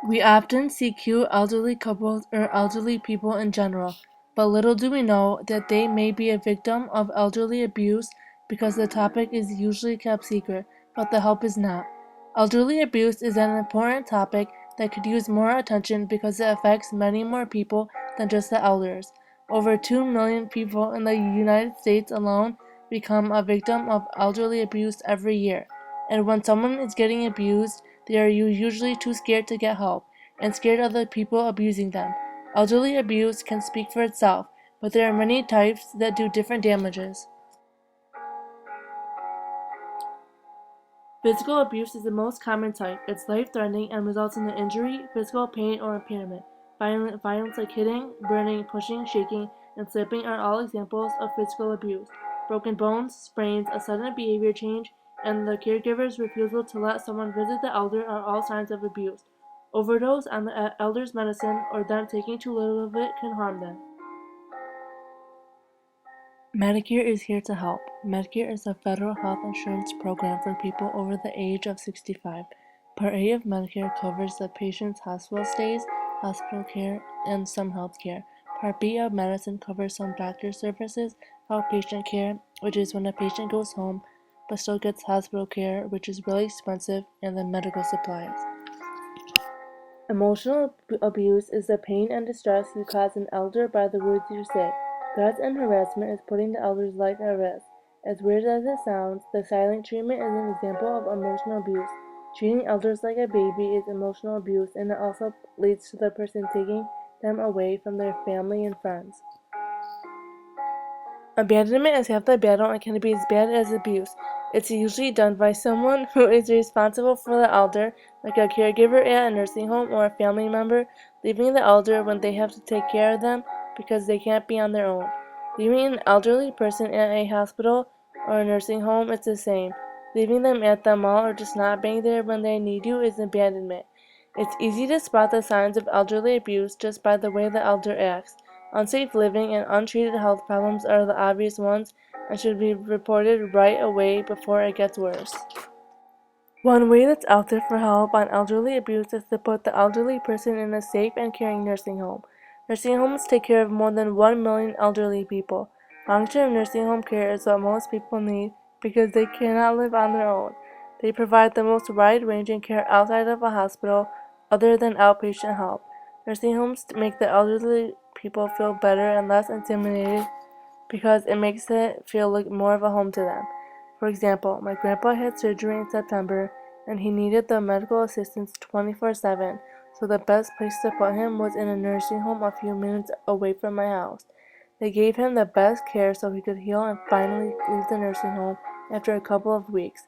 We often see cute elderly couples or elderly people in general, but little do we know that they may be a victim of elderly abuse because the topic is usually kept secret, but the help is not. Elderly abuse is an important topic that could use more attention because it affects many more people than just the elders. Over 2 million people in the United States alone become a victim of elderly abuse every year. And when someone is getting abused, they are usually too scared to get help, and scared of the people abusing them. Elderly abuse can speak for itself, but there are many types that do different damages. Physical abuse is the most common type. It's life-threatening and results in the injury, physical pain, or impairment. Violence like hitting, burning, pushing, shaking, and slapping are all examples of physical abuse. Broken bones, sprains, a sudden behavior change, and the caregiver's refusal to let someone visit the elder are all signs of abuse. Overdose on the elder's medicine or them taking too little of it can harm them. Medicare is here to help. Medicare is a federal health insurance program for people over the age of 65. Part A of Medicare covers the patient's hospital stays, hospital care, and some health care. Part B of medicine covers some doctor services, outpatient care, which is when a patient goes home but still gets hospital care, which is really expensive, and then medical supplies. Emotional abuse is the pain and distress you cause an elder by the words you say. Threats and harassment is putting the elder's life at risk. As weird as it sounds, the silent treatment is an example of emotional abuse. Treating elders like a baby is emotional abuse, and it also leads to the person taking them away from their family and friends. Abandonment is half the battle and can be as bad as abuse. It's usually done by someone who is responsible for the elder, like a caregiver at a nursing home or a family member, leaving the elder when they have to take care of them because they can't be on their own. Leaving an elderly person at a hospital or a nursing home is the same. Leaving them at the mall or just not being there when they need you is abandonment. It's easy to spot the signs of elderly abuse just by the way the elder acts. Unsafe living and untreated health problems are the obvious ones and should be reported right away before it gets worse. One way that's out there for help on elderly abuse is to put the elderly person in a safe and caring nursing home. Nursing homes take care of more than 1 million elderly people. Long-term nursing home care is what most people need because they cannot live on their own. They provide the most wide-ranging care outside of a hospital other than outpatient help. Nursing homes make the elderly people feel better and less intimidated because it makes it feel like more of a home to them. For example, my grandpa had surgery in September and he needed the medical assistance 24/7, so the best place to put him was in a nursing home a few minutes away from my house. They gave him the best care so he could heal and finally leave the nursing home after a couple of weeks.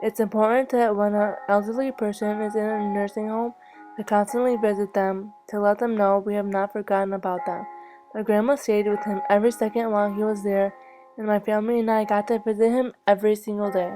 It's important that when an elderly person is in a nursing home, to constantly visit them to let them know we have not forgotten about them. My grandma stayed with him every second while he was there, and my family and I got to visit him every single day.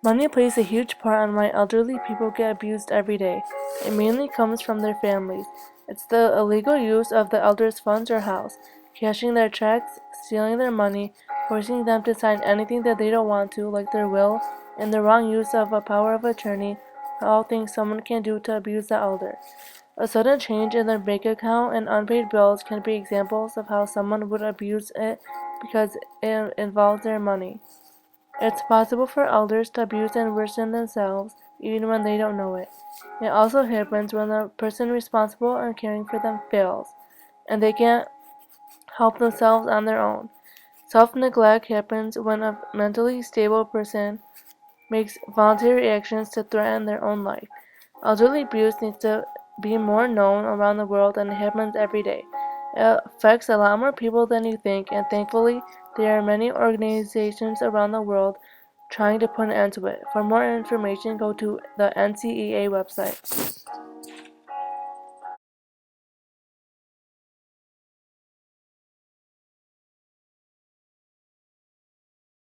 Money plays a huge part on why elderly people get abused every day. It mainly comes from their families. It's the illegal use of the elders' funds or house, cashing their checks, stealing their money, forcing them to sign anything that they don't want to, like their will, and the wrong use of a power of attorney are all things someone can do to abuse the elder. A sudden change in their bank account and unpaid bills can be examples of how someone would abuse it because it involves their money. It's possible for elders to abuse and worsen themselves even when they don't know it. It also happens when the person responsible and caring for them fails, and they can't help themselves on their own. Self-neglect happens when a mentally stable person makes voluntary actions to threaten their own life. Elderly abuse needs to be more known around the world and it happens every day. It affects a lot more people than you think, and thankfully, there are many organizations around the world trying to put an end to it. For more information, go to the NCEA website.